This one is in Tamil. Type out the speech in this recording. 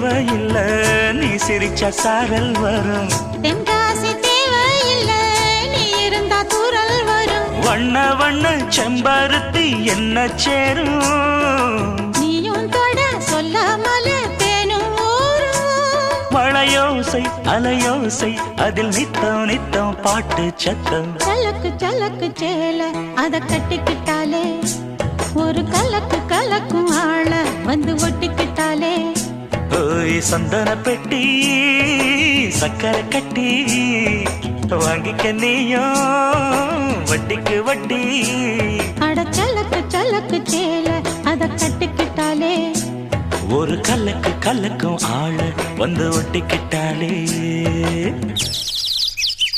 தேவையில்லை, நீ சிரிச்சா சாரல் வரும். தென்காசி தேவையில்லை, நீ இருந்தா தூரல் வரும். வண்ண வண்ண செம்பருத்தி என்ன சேரும், நீயும் தொட சொல்லாமல தேனும் ஊரும். மழையோசை அலையோசை அதில் நித்தம் நித்தம் பாட்டு சத்தம். சலக்கு சலக்கு சேல அத கட்டிக்கிட்டாலே, ஒரு கலக்கு கலக்கும் ஆள வந்து ஒட்டிக்கிட்டாலே. ஓய் சந்தன பெட்டி சக்கரை கட்டி வாங்கிக்க நீயும் வட்டிக்கு வட்டி. அட சலக்கு சலக்கு சேல அத கட்டிக்கிட்டாலே, ஒரு கலக்கு கலக்கும் ஆள வந்து ஒட்டிக்கிட்டாலே.